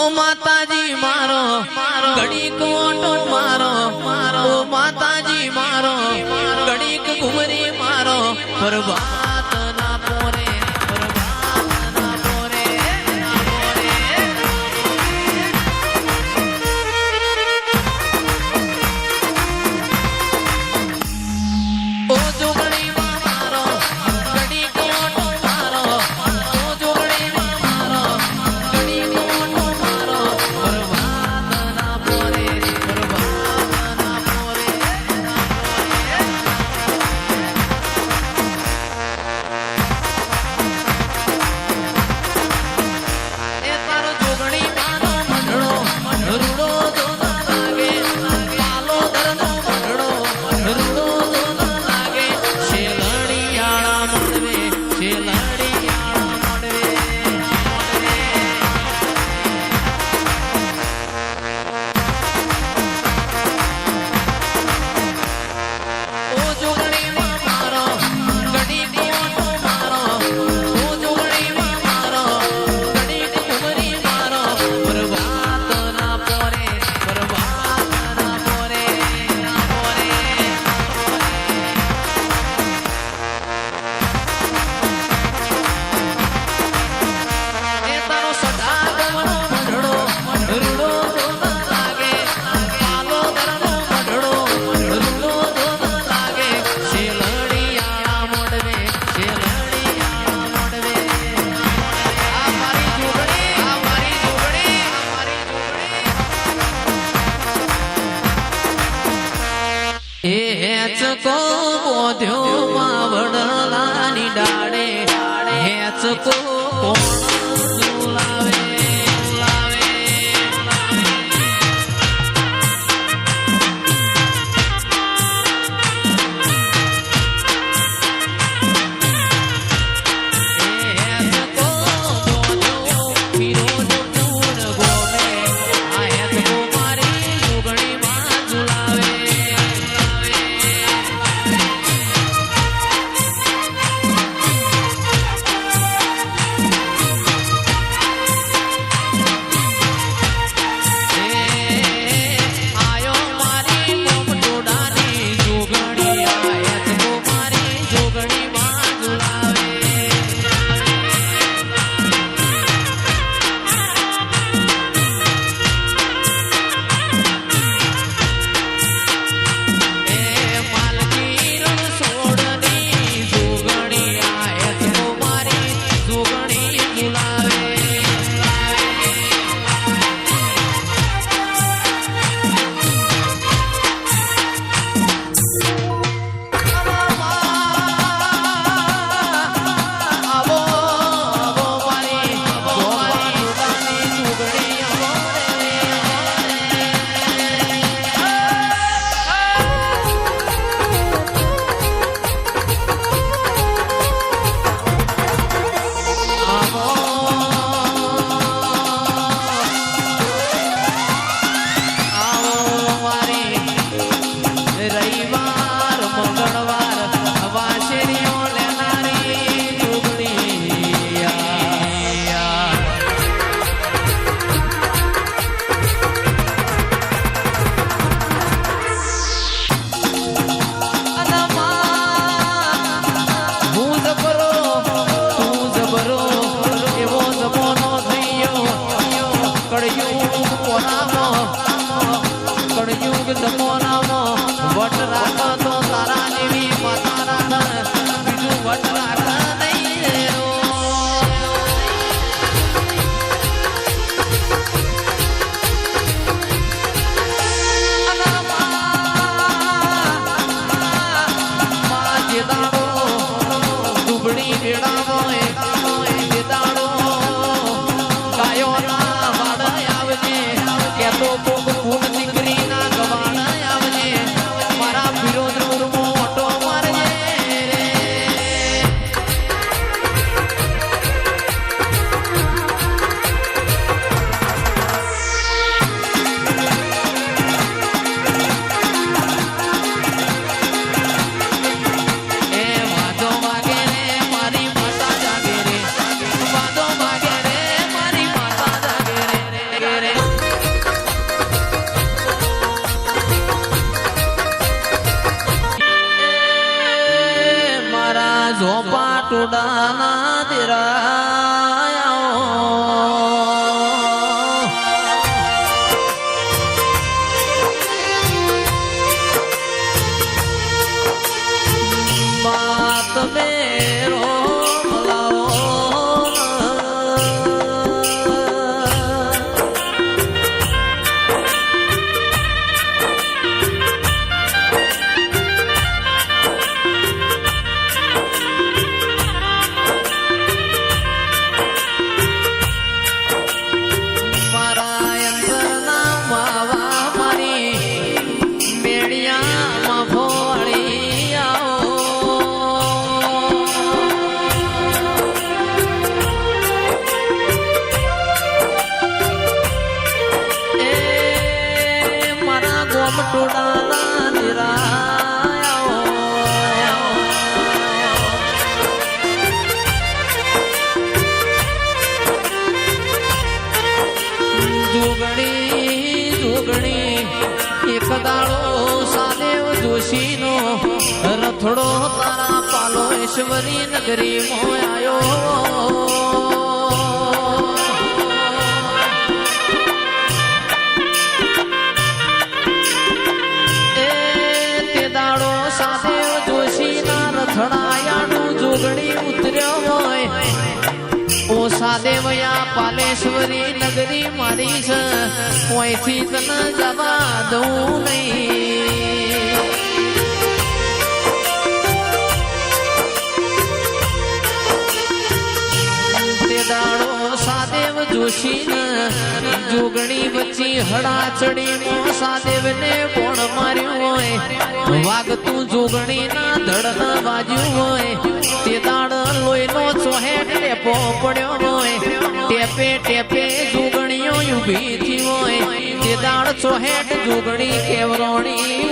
ઓ માતાજી મારો ઘડીક ઓટો મારો ઓ માતાજી મારો ઘડીક ઘુમરી મારો પરવાત ના પોરે હેચકો બોધ્યો માવડલાની ડાળે હેચકો કોણ ઝુલાવે વટ રાખો તો તારા જેવી માતા બીજું વટ રાખા નહીં દુબળી વેળાવો દાડો ગાયો ના વાડ આવજે કે તો ફૂલ દીકરી ના ગવાણ આવજે મારા વિરોધ ટોડાના દેરાયા બાત મેરો એક દાડો સાદેવ જોશીનો રથડો તારા પાલો ઈશ્વરી નગરી મોયાયો તે દાડો સાદેવ જોશીના રથડાયાનું જોગણી ઉતર્યો હોય ઓ સાદેવયા પાલેશ્વરી નગરી મારી છે કોઈથી તને જવા દઉં નહીં તે દાડો સાદેવ જોશીને જોગણી વચ્ચે હડા ચડીમાં સાદેવને કોણ માર્યું હોય વાગતું જોગણીના ધડ વાજ્યું હોય તે દાડ લોહીનો ચોહેટ ટેપો પડ્યો હોય ટેપે ટેપે જોગણીઓ ઊભી થઈ હોય તે દાડ ચોહેટ જોગણી કેવરોણી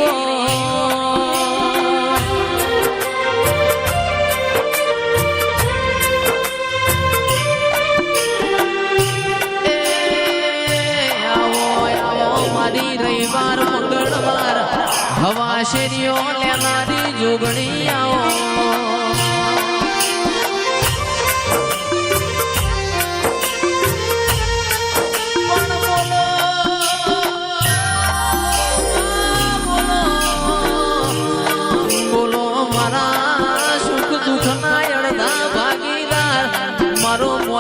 મારી રવિવાર મંગળવાર હવા શેરીઓ લેનારી જોગણી આવો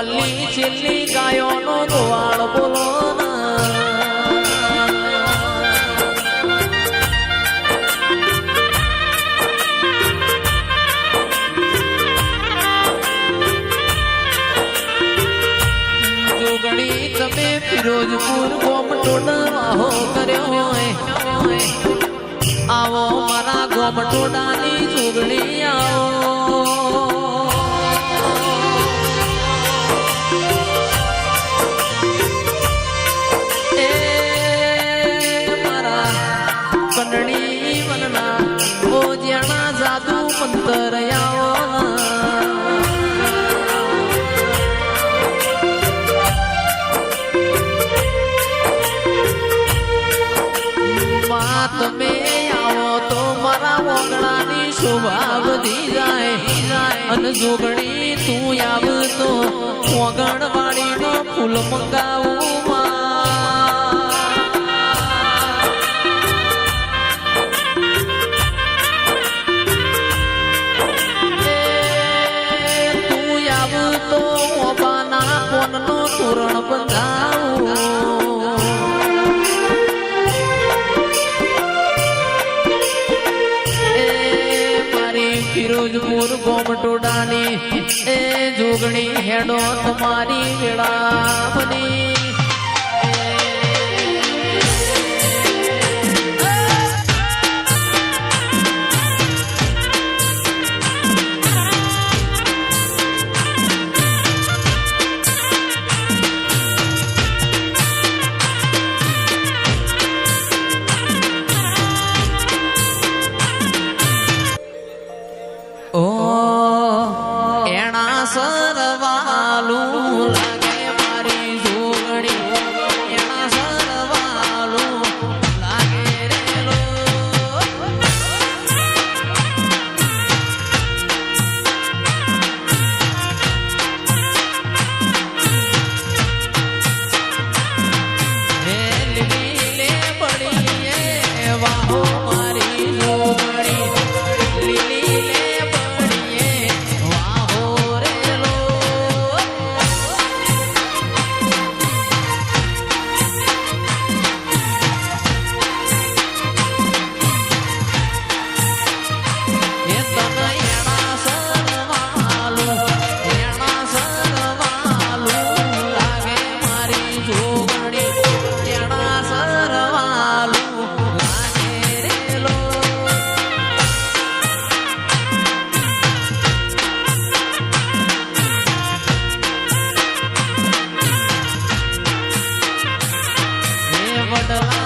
મોલ્લી છેલ્લી ગાયોનો ગોવાળ બોલો જોગણી તમે ફિરોજપુર ગોમટોડાહો કર્યો હોય આવો મારા ગોમટોડાની જોગણી આવો જાદુ મંતર તમે આવો તો મારા વગડાની શોભા વધી જાય અને જોગણી તું આવ તો વગણ વાળીનો ફૂલ મંગાવું તોરણ બંધાવું મારી ફિરોજપુર ગોમટોડાની એ જોગણી હેડો તમારી વેળાવની સરવાલું લાગે મારી જોગ બદલા